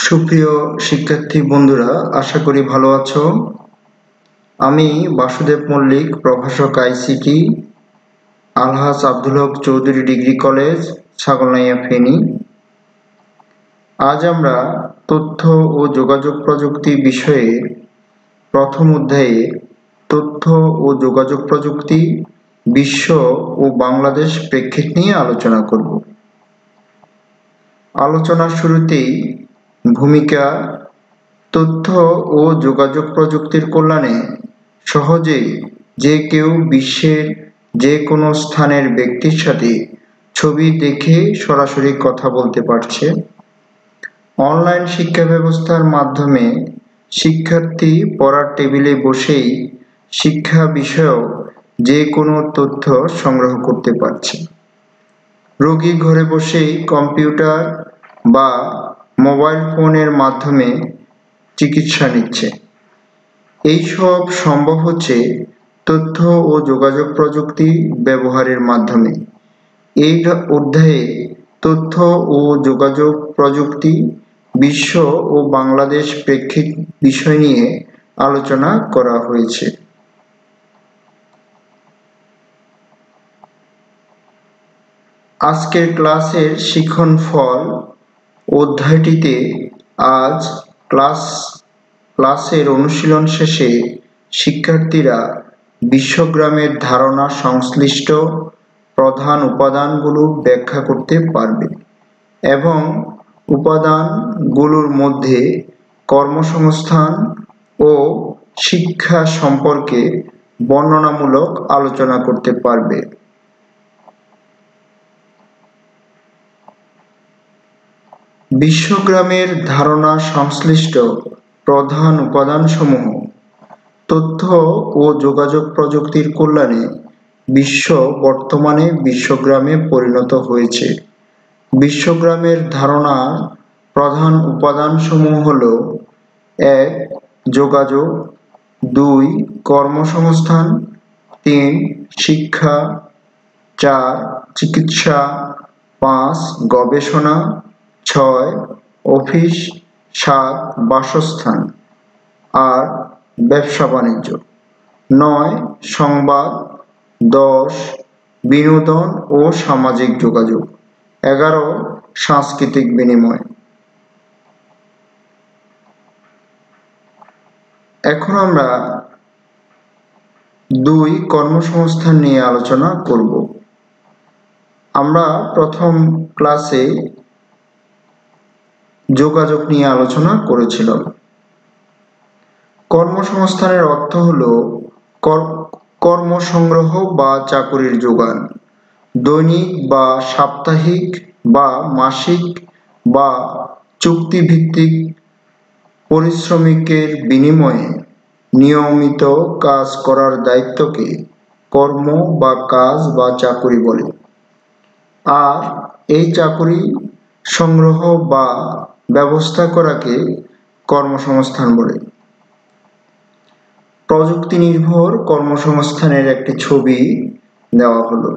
সুপ্রিয় শিক্ষার্থী বন্ধুরা, আশা করি ভালো আছো। আমি বাসুদেব মল্লিক, প্রভাষক আইসিটি, আলহাজ আব্দুল হক চৌধুরী ডিগ্রি কলেজ, ছাগলনাইয়া, ফেনী। আজ আমরা তথ্য ও যোগাযোগ প্রযুক্তি বিষয়ে প্রথম অধ্যায়ে তথ্য ও যোগাযোগ প্রযুক্তি বিশ্ব ও বাংলাদেশ প্রেক্ষিত নিয়ে আলোচনা করব। আলোচনার শুরুতেই ভূমিকা। তথ্য ও যোগাযোগ প্রযুক্তির কল্যাণে সহজেই যে কেউ বিশ্বের যে কোনো স্থানের ব্যক্তির সাথে ছবি দেখে সরাসরি কথা বলতে পারছে। অনলাইন শিক্ষা ব্যবস্থার মাধ্যমে শিক্ষার্থী পড়ার টেবিলে বসেই শিক্ষা বিষয়ক যে কোনো তথ্য সংগ্রহ করতে পারছে। রোগী ঘরে বসেই কম্পিউটার বা মোবাইল ফোনের মাধ্যমে চিকিৎসা নিচ্ছে। এইসব সম্ভব হচ্ছে তথ্য ও যোগাযোগ প্রযুক্তি ব্যবহারের মাধ্যমে। এই অধ্যায়ে তথ্য ও যোগাযোগ প্রযুক্তি বিশ্ব ও বাংলাদেশ প্রেক্ষিত বিষয় নিয়ে আলোচনা করা হয়েছে। আজকের ক্লাসের শিখন ফল অধ্যায়টিতে আজ ক্লাসের অনুশীলন শেষে শিক্ষার্থীরা বিশ্বগ্রামের ধারণা সংশ্লিষ্ট প্রধান উপাদানগুলো ব্যাখ্যা করতে পারবে এবং উপাদানগুলোর মধ্যে কর্মসংস্থান ও শিক্ষা সম্পর্কে বর্ণনামূলক আলোচনা করতে পারবে। বিশ্বগ্রামের ধারণা সংশ্লিষ্ট প্রধান উপাদানসমূহ। তথ্য ও যোগাযোগ প্রযুক্তির কল্যাণে বিশ্ব বর্তমানে বিশ্বগ্রামে পরিণত হয়েছে। বিশ্বগ্রামের ধারণার প্রধান উপাদানসমূহ হল: ১. যোগাযোগ, ২. কর্মসংস্থান, ৩. শিক্ষা, ৪. চিকিৎসা, ৫. গবেষণা, ৬. অফিস, ৭. বাসস্থান, ৮. ব্যবসা বাণিজ্য, ৯. সংবাদ, ১০. বিনোদন ও সামাজিক যোগাযোগ, ১১. সাংস্কৃতিক বিনিময়। এখন আমরা ২. কর্মসংস্থান নিয়ে আলোচনা করব। আমরা প্রথম ক্লাসে যোগাযোগ নিয়ে আলোচনা করেছিলাম। কর্মসংস্থানের অর্থ হল কর্মসংগ্রহ বা চাকুরির যোগান। দৈনিক বা সাপ্তাহিক বা মাসিক বা চুক্তিভিত্তিক পারিশ্রমিকের বিনিময়ে নিয়মিত কাজ করার দায়িত্বকে কর্ম বা কাজ বা চাকুরি বলে। আর এই চাকুরি সংগ্রহ বা ব্যবস্থা করাকে কর্মসংস্থান বলে। প্রযুক্তি নির্ভর কর্মসংস্থানের একটি ছবি দেওয়া হলো।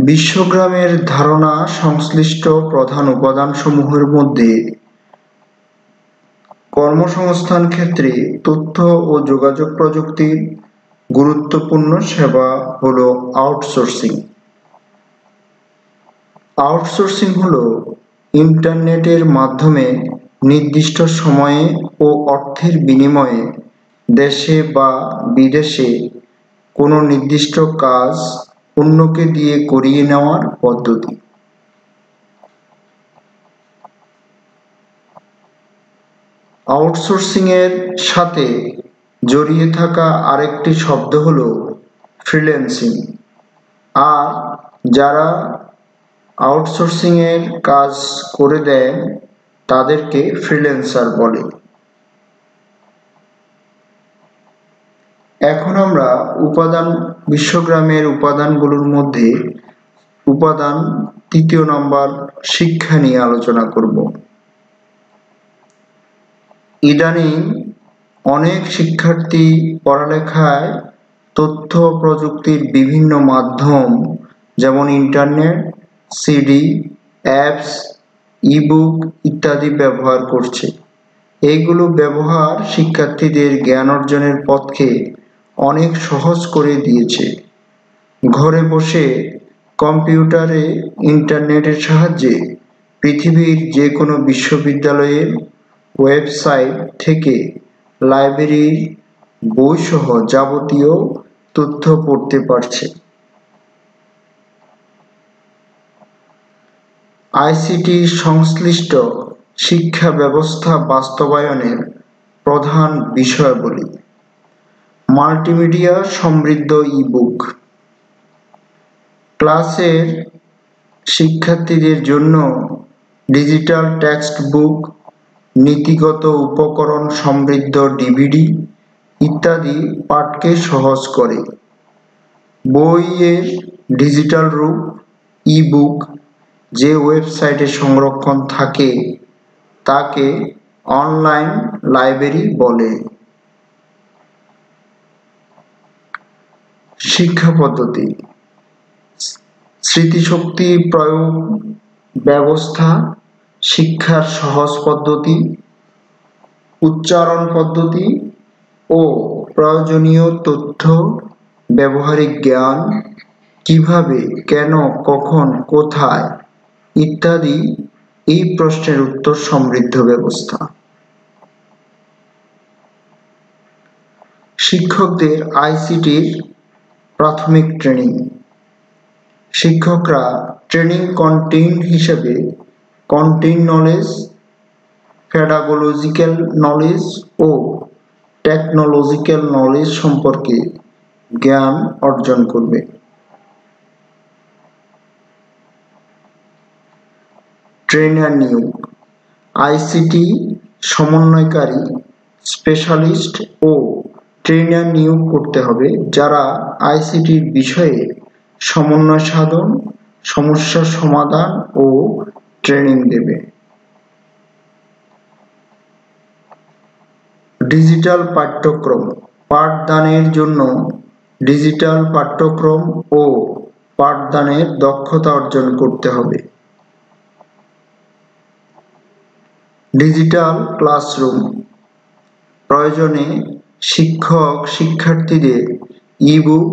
বিশ্বগ্রামের ধারণা সংশ্লিষ্ট প্রধান উপাদানসমূহের মধ্যে কর্মসংস্থান ক্ষেত্রে তথ্য ও যোগাযোগ প্রযুক্তির গুরুত্বপূর্ণ সেবা হল আউটসোর্সিং। আউটসোর্সিং হল ইন্টারনেটের মাধ্যমে নির্দিষ্ট সময়ে ও অর্থের বিনিময়ে দেশে বা বিদেশে কোনো নির্দিষ্ট কাজ অন্যকে দিয়ে করিয়ে নেওয়ার পদ্ধতি। আউটসোর্সিংয়ের সাথে জড়িয়ে থাকা আরেকটি শব্দ হল ফ্রিল্যান্সিং। আর যারা আউটসোর্সিংয়ের কাজ করে দেন তাদেরকে ফ্রিল্যান্সার বলে। এখন আমরা বিশ্বগ্রামের উপাদানগুলোর মধ্যে উপাদান ৩য় নম্বর শিক্ষা নিয়ে আলোচনা করব। ইদানিং অনেক শিক্ষার্থী পড়ালেখায় তথ্য প্রযুক্তির বিভিন্ন মাধ্যম যেমন ইন্টারনেট সিডি, অ্যাপস, ইবুক ইত্যাদি ব্যবহার করছে। এইগুলো ব্যবহার শিক্ষার্থীদের জ্ঞান অর্জনের পথকে অনেক সহজ করে দিয়েছে। ঘরে বসে কম্পিউটারে ইন্টারনেটের সাহায্যে পৃথিবীর যে কোনো বিশ্ববিদ্যালয়ের ওয়েবসাইট থেকে লাইব্রেরির বইসহ যাবতীয় তথ্য পড়তে পারছে। আইসিটি সংশ্লিষ্ট শিক্ষা ব্যবস্থা বাস্তবায়নের প্রধান বিষয়াবলী: মাল্টিমিডিয়া সমৃদ্ধ ইবুক, ক্লাসের শিক্ষার্থীদের জন্য ডিজিটাল টেক্সট বুক, নীতিগত উপকরণ সমৃদ্ধ ডিভিডি ইত্যাদি পাঠকে সহজ করে। বইয়ের ডিজিটাল রূপ ইবুক যে ওয়েবসাইটে সংরক্ষণ থাকে তাকে অনলাইন লাইব্রেরি বলে। শিক্ষা পদ্ধতি: স্মৃতিশক্তি প্রয়োগ ব্যবস্থা, শিক্ষার সহজ পদ্ধতি, উচ্চারণ পদ্ধতি ও প্রয়োজনীয় তথ্য, ব্যবহারিক জ্ঞান, কিভাবে, কেন, কখন, কোথায় ইত্যাদি এই প্রশ্নের উত্তর সমৃদ্ধ ব্যবস্থা। শিক্ষকদের আইসিটির প্রাথমিক ট্রেনিং: শিক্ষকরা ট্রেনিং কন্টেন্ট হিসেবে কন্টেন্ট নলেজ, পেডাগোলজিক্যাল নলেজ ও টেকনোলজিক্যাল নলেজ সম্পর্কে জ্ঞান অর্জন করবে। ট্রেনার নিয়োগ: আইসিটি সমন্বয়কারী, স্পেশালিস্ট ও ট্রেনার নিয়োগ করতে হবে যারা আইসিটির বিষয়ে সমন্বয় সাধন, সমস্যা সমাধান ও ট্রেনিং দেবে। ডিজিটাল পাঠ্যক্রম: পাঠদানের জন্য ডিজিটাল পাঠ্যক্রম ও পাঠদানের দক্ষতা অর্জন করতে হবে। ডিজিটাল ক্লাসরুম: প্রয়োজনে শিক্ষক শিক্ষার্থীদের ইবুক,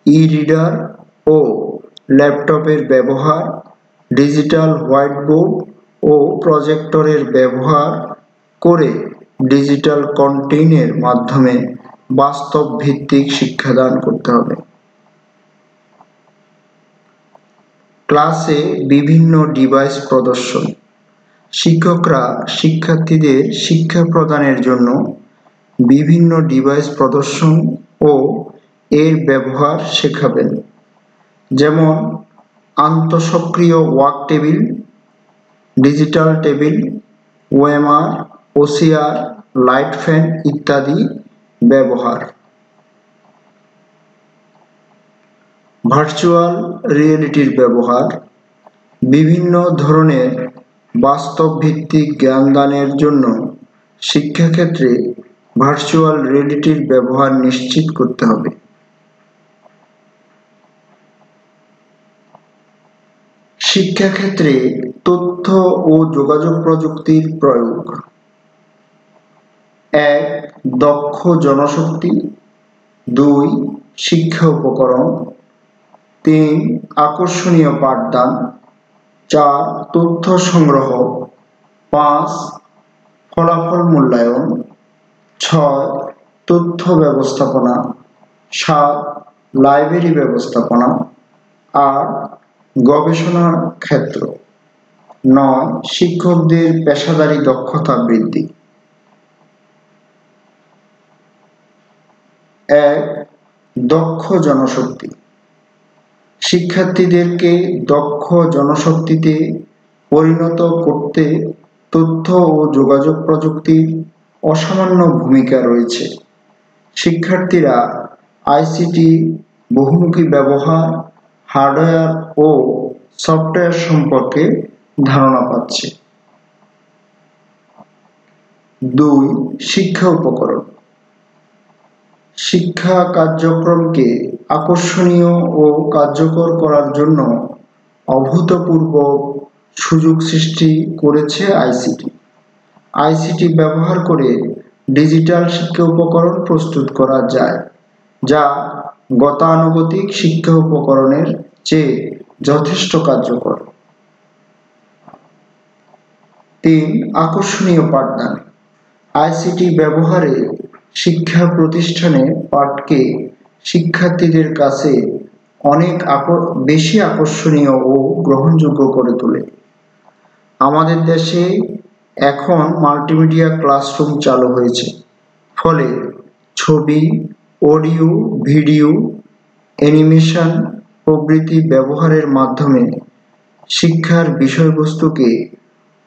ই-রিডার ও ল্যাপটপের ব্যবহার, ডিজিটাল হোয়াইটবোর্ড ও প্রজেক্টরের ব্যবহার করে ডিজিটাল কন্টেন্টের মাধ্যমে বাস্তব ভিত্তিক শিক্ষাদান করতে হবে। ক্লাসে বিভিন্ন ডিভাইস প্রদর্শন: শিক্ষকরা শিক্ষার্থীদের শিক্ষা প্রদানের জন্য বিভিন্ন ডিভাইস প্রদর্শন ও এর ব্যবহার শেখাবেন, যেমন আন্তঃসক্রিয় work table, digital table, OMR, OCR, light fan ইত্যাদি ব্যবহার। ভার্চুয়াল রিয়েলিটির ব্যবহার: বিভিন্ন ধরনের বাস্তব ভিত্তিক জ্ঞানদানের জন্য শিক্ষাক্ষেত্রে ভার্চুয়াল রিয়েলিটির ব্যবহার নিশ্চিত করতে হবে। শিক্ষাক্ষেত্রে তথ্য ও যোগাযোগ প্রযুক্তির প্রয়োগ: ১. দক্ষ জনশক্তি, ২. শিক্ষা উপকরণ, ৩. আকর্ষণীয় পাঠদান, ৪. তথ্য সংগ্রহ, ৫. ফলাফল মূল্যায়ন, ৬. তথ্য ব্যবস্থাপনা, ৭. লাইব্রেরি ব্যবস্থাপনা, ৮. গবেষণা ক্ষেত্র, ৯. শিক্ষকদের পেশাদারী দক্ষতা বৃদ্ধি। ১. দক্ষ জনশক্তি: শিক্ষার্থীদেরকে দক্ষ জনশক্তিতে পরিণত করতে তথ্য ও যোগাযোগ প্রযুক্তির অসামান্য ভূমিকা রয়েছে। শিক্ষার্থীরা আইসিটি বহুমুখী ব্যবহার, হার্ডওয়্যার ও সফটওয়্যার সম্পর্কে ধারণা পাচ্ছে। ২. শিক্ষা উপকরণ: শিক্ষা কার্যক্রমকে আকর্ষণীয় ও কার্যকর করার জন্য অভূতপূর্ব সুযোগ সৃষ্টি করেছে আইসিটি। আইসিটি ব্যবহার করে ডিজিটাল শিক্ষা উপকরণ প্রস্তুত করা যায়, যা গতানুগতিক শিক্ষা উপকরণের চেয়ে যথেষ্ট কার্যকর। ৩. আকর্ষণীয় পাঠদান। আইসিটি ব্যবহারে শিক্ষা প্রতিষ্ঠানে পাঠকে শিক্ষার্থীদের কাছে অনেক বেশি আকর্ষণীয় ও গ্রহণযোগ্য করে তোলে। আমাদের দেশে এখন মাল্টিমিডিয়া ক্লাসরুম চালু হয়েছে, ফলে ছবি, অডিও, ভিডিও, অ্যানিমেশন প্রভৃতি ব্যবহারের মাধ্যমে শিক্ষার বিষয়বস্তুকে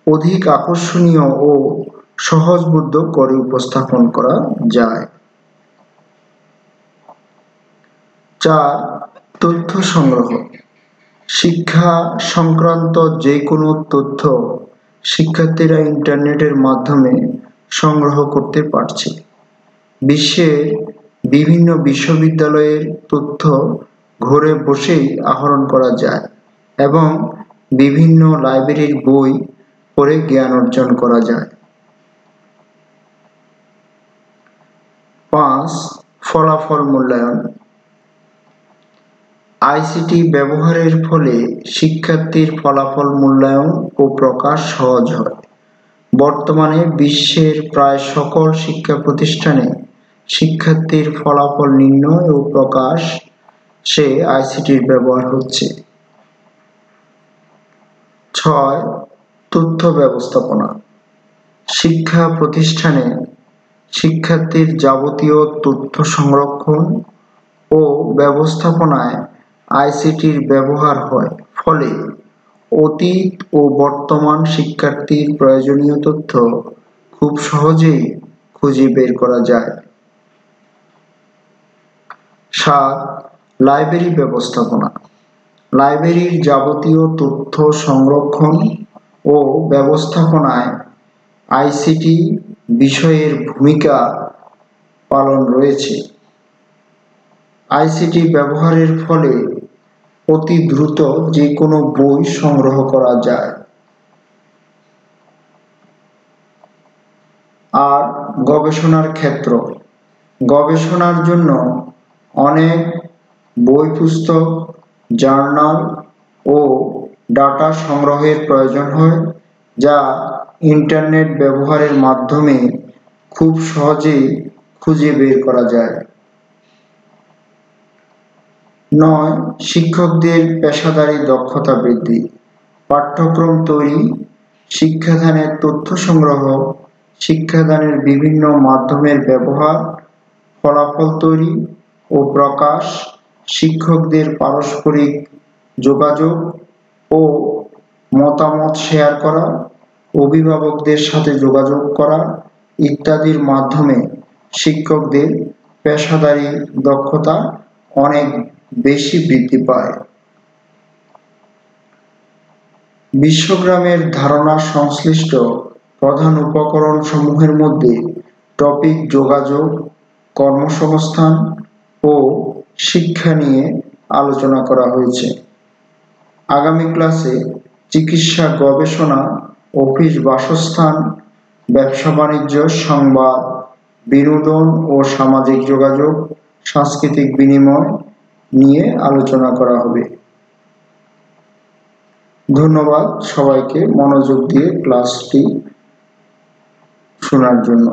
অধিক আকর্ষণীয় ও সহজবোধ্য করে উপস্থাপন করা যায়। ৪. তথ্য সংগ্রহ। শিক্ষা সংক্রান্ত যে কোনো তথ্য শিক্ষার্থীরা ইন্টারনেটের মাধ্যমে সংগ্রহ করতে পারছে। বিশ্বের বিভিন্ন বিশ্ববিদ্যালয়ের তথ্য ঘরে বসেই আহরণ করা যায় এবং বিভিন্ন লাইব্রেরির বই পড়ে জ্ঞান অর্জন করা যায়। ৫. ফলাফল মূল্যায়ন। আইসিটি ব্যবহারের ফলে শিক্ষার্থীর ফলাফল মূল্যায়ন ও প্রকাশ সহজ হয়। বর্তমানে বিশ্বের প্রায় সকল শিক্ষা প্রতিষ্ঠানে শিক্ষার্থীর ফলাফল নির্ণয় ও প্রকাশে আইসিটির ব্যবহার হচ্ছে। ৬. তথ্য ব্যবস্থাপনা। শিক্ষা প্রতিষ্ঠানে শিক্ষার্থীর যাবতীয় তথ্য সংরক্ষণ ও ব্যবস্থাপনায় আইসিটির ব্যবহার হয়, ফলে অতীত ও বর্তমান শিক্ষার্থীর প্রয়োজনীয় তথ্য খুব সহজেই খুঁজে বের করা যায়। ৭. লাইব্রেরি ব্যবস্থাপনা। লাইব্রেরির যাবতীয় তথ্য সংরক্ষণ ও ব্যবস্থাপনায় আইসিটি বিষয়ের ভূমিকা পালন রয়েছে। আইসিটি ব্যবহারের ফলে অতি দ্রুত যে কোনো বই সংগ্রহ করা যায়। আর গবেষণার ক্ষেত্র। গবেষণার জন্য অনেক বই, পুস্তক, জার্নাল ও ডাটা সংগ্রহের প্রয়োজন হয়, যা ইন্টারনেট ব্যবহারের মাধ্যমে খুব সহজেই খুঁজে বের করা যায়। ৯. শিক্ষকদের পেশাদারী দক্ষতা বৃদ্ধি। পাঠ্যক্রম তৈরি, শিক্ষাদানের তথ্য সংগ্রহ, শিক্ষাদানের বিভিন্ন মাধ্যমের ব্যবহার, ফলাফল তৈরি ও প্রকাশ, শিক্ষকদের পারস্পরিক যোগাযোগ ও মতামত শেয়ার করা, অভিভাবকদের সাথে যোগাযোগ করা ইত্যাদির মাধ্যমে শিক্ষকদের পেশাদারী দক্ষতা অনেক বেশি বৃদ্ধি পায়। বিশ্বগ্রামের ধারণা সংশ্লিষ্ট প্রধান উপকরণ সমূহের মধ্যে টপিক যোগাযোগ, কর্মসংস্থান ও শিক্ষা নিয়ে আলোচনা করা হয়েছে। আগামী ক্লাসে চিকিৎসা গবেষণা, অফিস বাসস্থান, ব্যবসা বাণিজ্য, সংবাদ, বিনোদন ও সামাজিক যোগাযোগ, সাংস্কৃতিক বিনিময় নিয়ে আলোচনা করা হবে। ধন্যবাদ সবাইকে মনোযোগ দিয়ে ক্লাসটি শোনার জন্য।